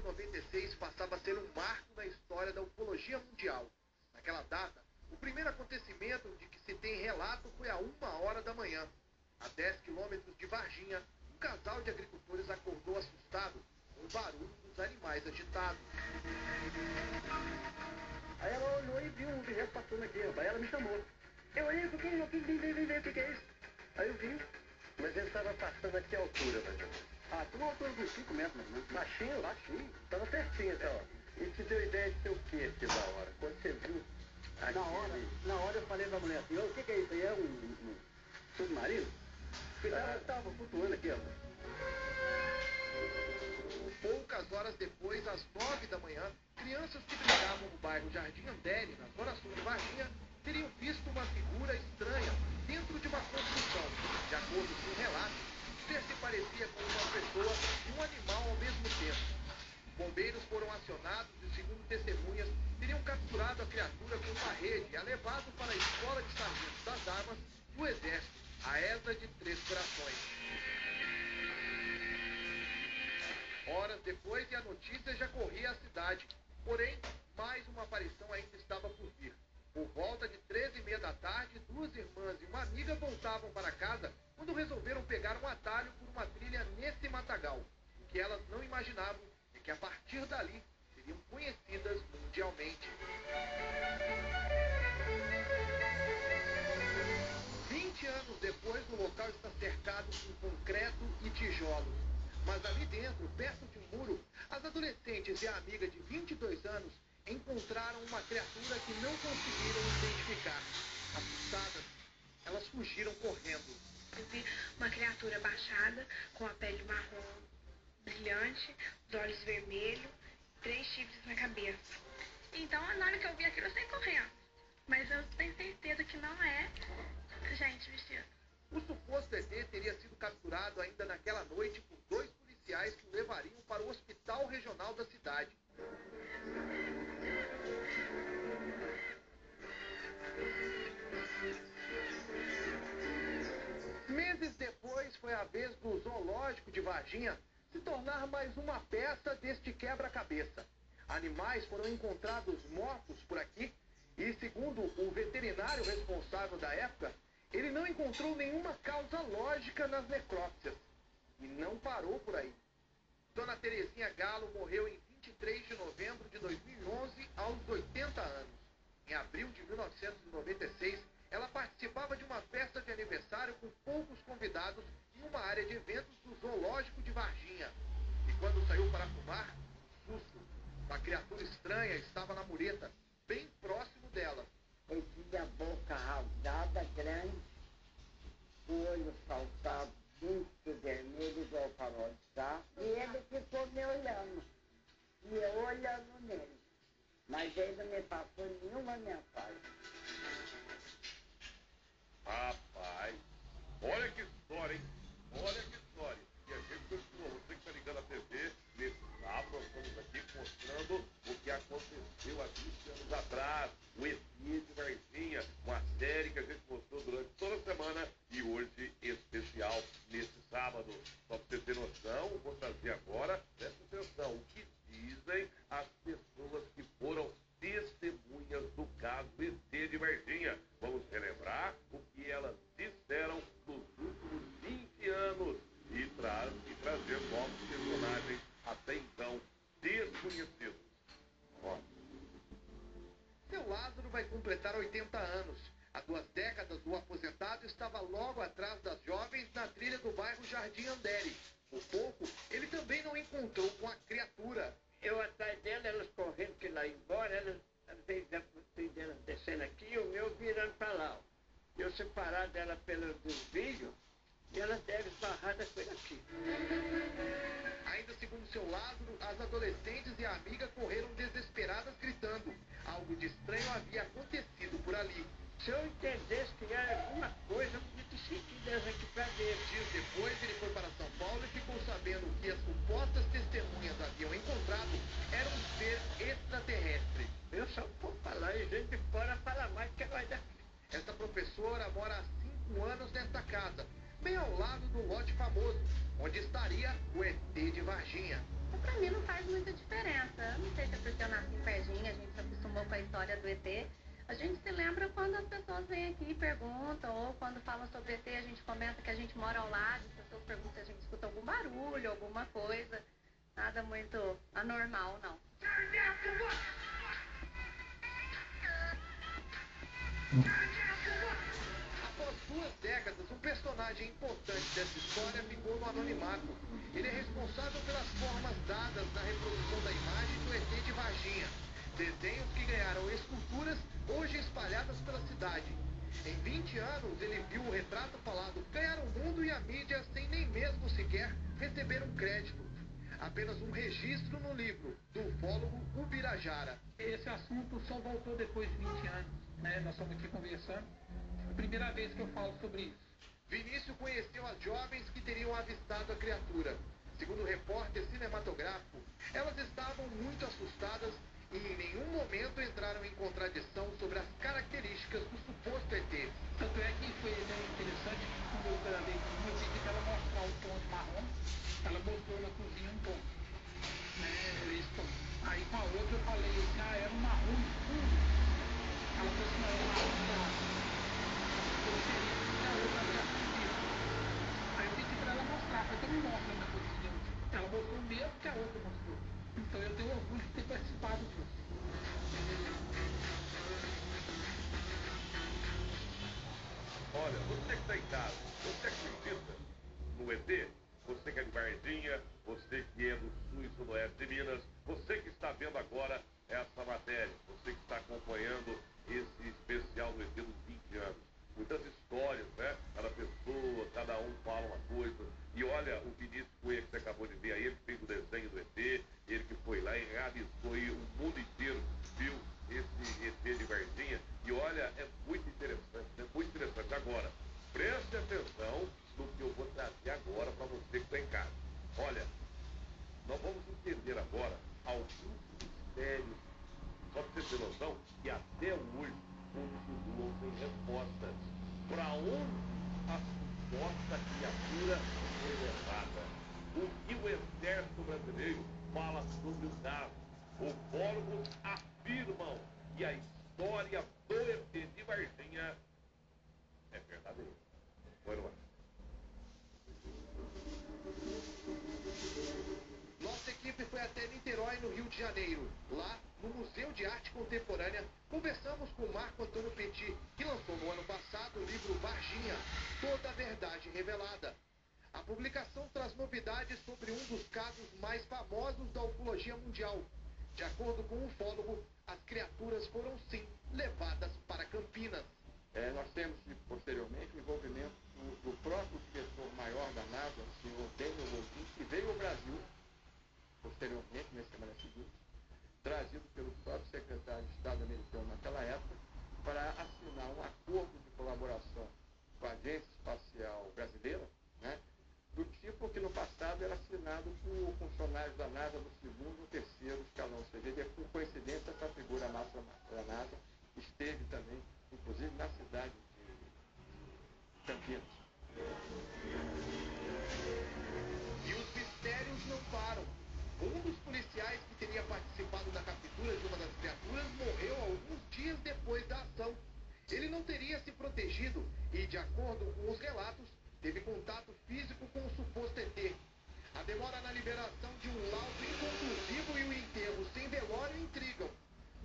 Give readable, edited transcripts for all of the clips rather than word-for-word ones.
96 passava a ser um marco na história da ufologia mundial. Naquela data, o primeiro acontecimento de que se tem relato foi a 1h da manhã. A 10 quilômetros de Varginha, um casal de agricultores acordou assustado com o barulho dos animais agitados. Aí ela olhou e viu um objeto passando aqui, rapaz. Ela me chamou. Eu olhei, o que é isso? Aí eu vi, mas ele estava passando aqui a altura, velho. Ah, tem uma altura de uns 5 metros, mais ou menos. Baixinho, baixinho. Tava pertinho, tá, ó. E te deu ideia de ser o quê aqui da hora? Quando você viu aquele... Na hora eu falei pra mulher assim, o que é isso aí? É um submarino? Porque tava flutuando aqui, ó. Poucas horas depois, às 9 da manhã, crianças que brincavam no bairro Jardim Andere, na zona sul de Varginha, teriam visto uma figura estranha dentro de uma construção. De acordo com o relato, o ser se parecia com uma pessoa e um animal ao mesmo tempo. Bombeiros foram acionados e, segundo testemunhas, teriam capturado a criatura com uma rede e a levado para a Escola de Sargentos das Armas do Exército, a ESA de Três Corações. Horas depois, e a notícia já corria a cidade. Porém, mais uma aparição ainda estava por vir. Por volta de 13h30 da tarde, duas irmãs e uma amiga voltavam para casa quando resolveram pegar um atalho por uma trilha nesse matagal. O que elas não imaginavam é que a partir dali seriam conhecidas mundialmente. 20 anos depois, o local está cercado com concreto e tijolos. Mas ali dentro, perto de um muro, as adolescentes e a amiga de 22 anos encontraram uma criatura que não conseguiram identificar. Assustadas, elas fugiram correndo. Eu vi uma criatura baixada, com a pele marrom brilhante, os olhos vermelhos, 3 chifres na cabeça. Então, na hora que eu vi aquilo, eu saí correndo. Mas eu tenho certeza que não é gente vestida. O suposto ET teria sido capturado ainda naquela noite por 2 policiais que o levariam para o hospital regional da cidade. Meses depois, foi a vez do zoológico de Varginha se tornar mais uma peça deste quebra-cabeça. Animais foram encontrados mortos por aqui e, segundo o veterinário responsável da época, ele não encontrou nenhuma causa lógica nas necrópsias. E não parou por aí. Dona Terezinha Galo morreu em 23 de novembro de 2011, aos 80 anos. Em abril de 1996, ela participava de uma festa de aniversário com poucos convidados em uma área de eventos do zoológico de Varginha. E quando saiu para fumar, susto. Uma criatura estranha estava na mureta, bem próximo dela. Ele tinha a boca rasgada, grande, o olho saltado, muito vermelho, igual farol de carro. E ele ficou me olhando, e eu olhando nele. Mas ele não me passou nenhuma mensagem. Rapaz, olha que história, hein? Olha que história. E a gente continua, você que está ligando a TV, nesse sábado nós estamos aqui mostrando o que aconteceu há 20 anos atrás. O ET de Varginha, uma série que a gente mostrou durante toda a semana e hoje especial nesse sábado. Só para você ter noção, vou trazer agora, presta atenção, o que dizem as pessoas que foram testemunhas do caso ET de Varginha. Vamos relembrar o que elas disseram nos últimos 20 anos e trazer novos personagens até então desconhecidos. Ó. Seu Lázaro vai completar 80 anos. Há 2 décadas, o aposentado estava logo atrás das jovens na trilha do bairro Jardim Andere. Por pouco, ele também não encontrou com a criatura. Eu atrás dela, elas correndo que lá embora, elas delas descendo aqui e o meu virando para lá. Eu separado dela pelo desvio e elas devem esbarrar da coisa aqui. Ainda segundo seu Lázaro, as adolescentes e a amiga correram desesperadas gritando. Algo de estranho havia acontecido por ali. Se eu entendesse que era alguma coisa, eu podia ter sentido elas aqui para ver. Dias depois, ele foi para São Paulo e ficou sabendo que as supostas testemunhas haviam encontrado era um ser extraterrestre. Eu só vou falar e gente de fora fala mais que vai daqui. Esta professora mora há 5 anos nesta casa, bem ao lado do lote famoso, onde estaria o ET de Varginha. Para mim não faz muita diferença. lembro quando as pessoas vêm aqui e perguntam, ou quando falam sobre ET, a gente comenta que a gente mora ao lado, as pessoas perguntam se a gente escuta algum barulho, alguma coisa. Nada muito anormal, não. Após 2 décadas, um personagem importante dessa história ficou no anonimato. Ele é responsável pelas formas dadas na reprodução da imagem do ET de Varginha. Desenhos que ganharam esculturas hoje espalhadas pela cidade. Em 20 anos, ele viu o retrato falado ganhar o mundo e a mídia sem nem mesmo sequer receber um crédito. Apenas um registro no livro do ufólogo Ubirajara. Esse assunto só voltou depois de 20 anos, né? Nós estamos aqui conversando. É a primeira vez que eu falo sobre isso. Vinícius conheceu as jovens que teriam avistado a criatura. Segundo o repórter cinematográfico, elas estavam muito assustadas e em nenhum momento entraram em contradição sobre as características do suposto ET. Tanto é que foi interessante que quando eu gravei com uma, eu pedi para ela mostrar o ponto marrom. Ela mostrou na cozinha um ponto. Esse ponto. Aí com a outra eu falei assim, era um marrom escuro. Ela falou assim, não, era um marrom claro. Eu seria que a outra havia subido. Aí eu pedi para ela mostrar, mas eu não mostro na cozinha. Ela mostrou o mesmo que a outra mostrou. Então eu tenho orgulho de ter participado disso. Olha, você que está em casa, você acredita no ET? Você que é de Varginha, você que é do sul e sudoeste de Minas, você que está vendo agora essa matéria, você que está acompanhando esse especial do ET dos 20 anos. Muitas histórias, né? Cada pessoa, cada um fala uma coisa. E olha, o Vinícius Cunha que você acabou de ver aí, ele fez o desenho do ET, ele que foi lá e realizou e o mundo inteiro viu esse ET de Varginha. E olha, é muito interessante, é muito interessante. Agora, preste atenção no que eu vou trazer agora para você que está em casa. Olha, nós vamos entender agora alguns mistérios, só para você ter noção, que até hoje continuam sem respostas. Para onde a suposta criatura foi levada? O que o exército brasileiro fala sobre o caso? Ufólogos afirmam que a história do ET de Varginha é verdadeira. Foi no ar. Nossa equipe foi até Niterói, no Rio de Janeiro. Lá, no Museu de Arte Contemporânea, conversamos com Marco Antônio Petit, que lançou no ano passado o livro Varginha, Toda a Verdade Revelada. A publicação traz novidades sobre um dos casos mais famosos da ufologia mundial. De acordo com o ufólogo, as criaturas foram sim levadas para Campinas. Nós temos, posteriormente, o envolvimento do próprio diretor-maior da NASA, o senhor Daniel Goldin, que veio ao Brasil, posteriormente, na semana seguinte, trazido pelo próprio secretário de Estado americano naquela época, para assinar um acordo de colaboração com a Agência Espacial Brasileira, né, do tipo que no passado era assinado por funcionários da NASA do segundo ou terceiro escalão. Ou seja, por coincidência, essa figura máxima da NASA esteve também, inclusive, na cidade de Campinas. E os mistérios não param. Um dos policiais que teria participado da captura de uma das criaturas morreu alguns dias depois da ação. Ele não teria se protegido e, de acordo com os relatos, teve contato físico com o suposto ET. A demora na liberação de um laudo inconclusivo e o enterro sem velório intrigam.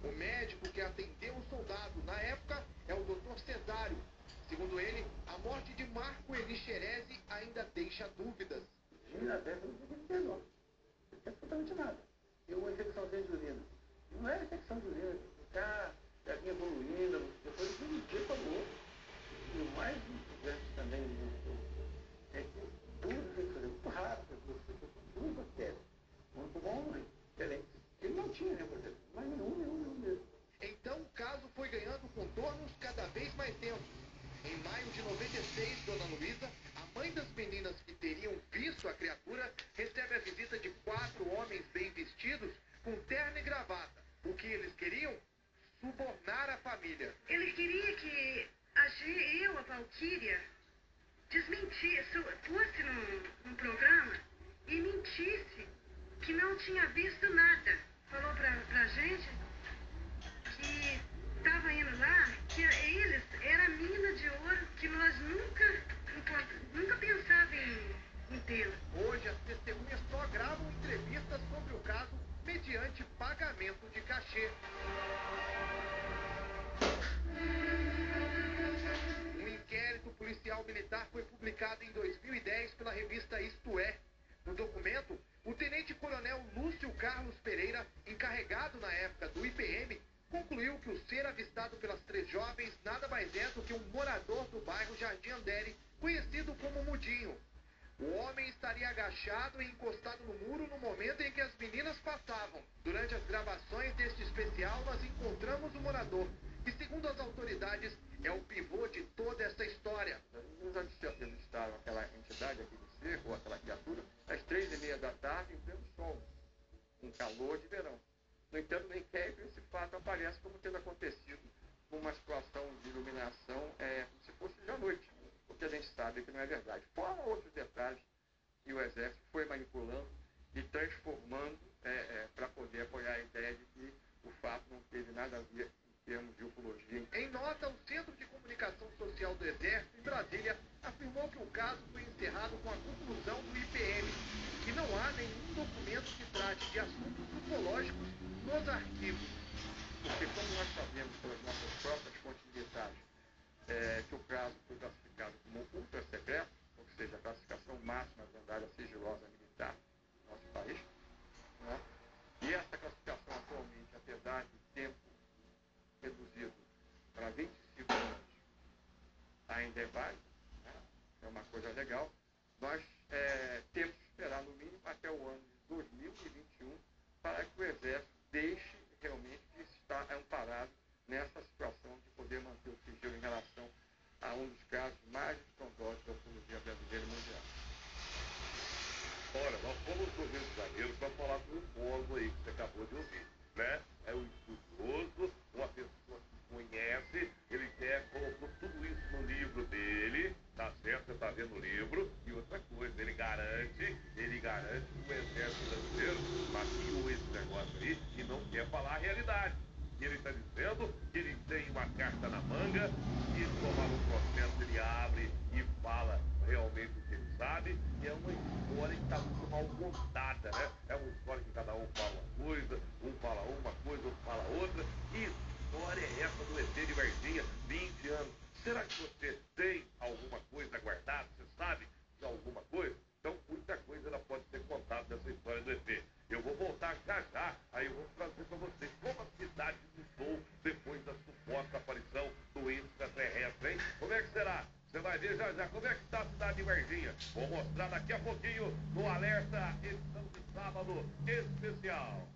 O médico que atendeu o soldado na época é o Dr. Cesário. Segundo ele, a morte de Marco Elixerese ainda deixa dúvidas. Na década de 19, não tem absolutamente nada. E uma infecçãozinha de urina. Não era infecção de urina, já vinha evoluindo, depois de um dia acabou. E o mais importante também é que duas infecções muito rápidas, duas bactérias. Um pulmão diferente. Ele não tinha nenhum, mas nenhum mesmo. Então o caso foi ganhando contornos cada vez mais tensos. Em maio de 96, Dona Luísa, a mãe das meninas que teriam visto a criatura, recebe a visita de 4 homens bem vestidos, com terno e gravata. O que eles queriam? Subornar a família. Ele queria que a Valquíria, fosse num programa e mentisse que não tinha visto nada. Falou pra gente que estava indo lá, que pagamento de cachê. Um inquérito policial militar foi publicado em 2010 pela revista Isto É. No documento, o tenente-coronel Lúcio Carlos Pereira, encarregado na época do IPM, concluiu que o ser avistado pelas 3 jovens nada mais é do que um morador do bairro Jardim Andere, conhecido como Mudinho. O homem estaria agachado e encostado no muro no momento em que as meninas passavam. Durante as gravações deste especial, nós encontramos o morador, que, segundo as autoridades, é o pivô de toda essa história. Os avistaram aquela entidade, aquele ser, ou aquela criatura, às 3h30 da tarde, em pleno sol, um calor de verão. No entanto, no inquérito, esse fato aparece como tendo acontecido com uma situação de iluminação como se fosse de à noite, porque a gente sabe que não é verdade. Fora outros detalhes que o Exército foi manipulando e transformando para poder apoiar a ideia de que o fato não teve nada a ver em termos de ufologia. Em nota, o Centro de Comunicação Social do Exército, em Brasília, afirmou que o caso foi encerrado com a conclusão do IPM, que não há nenhum documento que trate de assuntos ufológicos nos arquivos. Porque como nós sabemos pelas nossas próprias fontes militares que o caso foi classificado como ultra secreto, ou seja, a classificação máxima da sigilosa militar do nosso país, né? E essa classificação atualmente, apesar de tempo reduzido para 25 anos, ainda é válida, né? É uma coisa legal. Nós temos que esperar no mínimo até o ano de 2021 para que o Exército deixe realmente de estar amparado nessa situação de poder manter o sigilo em relação a um dos casos mais estrondosos da ufologia brasileira e mundial. Olha, nós fomos no Rio de Janeiro para falar com um ufólogo aí que você acabou de ouvir, né? É um estudioso, uma pessoa que conhece, ele colocou tudo isso no livro dele, tá certo? Você tá vendo o livro. E outra coisa, ele garante que o Exército Brasileiro maquiou esse negócio aí e não quer falar a realidade. E ele está dizendo que ele tem uma carta na manga e tomar um processo ele abre e fala realmente o que ele sabe. E é uma história que está muito mal contada, né? É uma história que cada um fala uma coisa, um fala uma coisa, outro fala outra. Que história é essa do ET de Varginha, 20 anos? Será que você tem alguma coisa guardada? Você sabe de alguma coisa? Então, muita coisa ela pode ser contada dessa história do ET. Eu vou voltar já, aí eu vou trazer para vocês como a cidade mudou depois da suposta aparição do extraterrestre, hein? Como é que será? Você vai ver já como é que está a cidade de Varginha. Vou mostrar daqui a pouquinho no Alerta, edição de sábado especial.